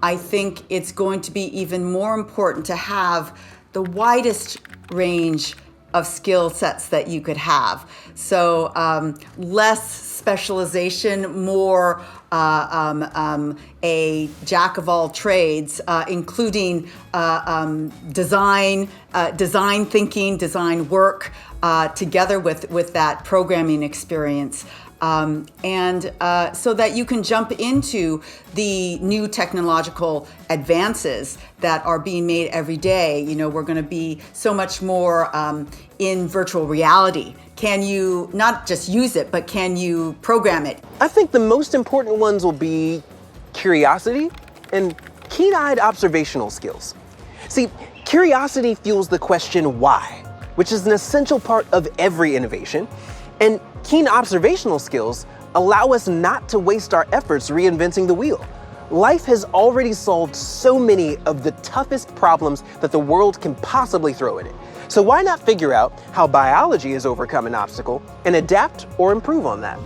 I think it's going to be even more important to have the widest range of skill sets that you could have. So less specialization, more a jack of all trades, including design thinking, design work, together with that programming experience. So that you can jump into the new technological advances that are being made every day. You know, we're going to be so much more in virtual reality. Can you not just use it, but can you program it? I think the most important ones will be curiosity and keen-eyed observational skills. See, curiosity fuels the question why, which is an essential part of every innovation. And keen observational skills allow us not to waste our efforts reinventing the wheel. Life has already solved so many of the toughest problems that the world can possibly throw at it. So why not figure out how biology has overcome an obstacle and adapt or improve on that?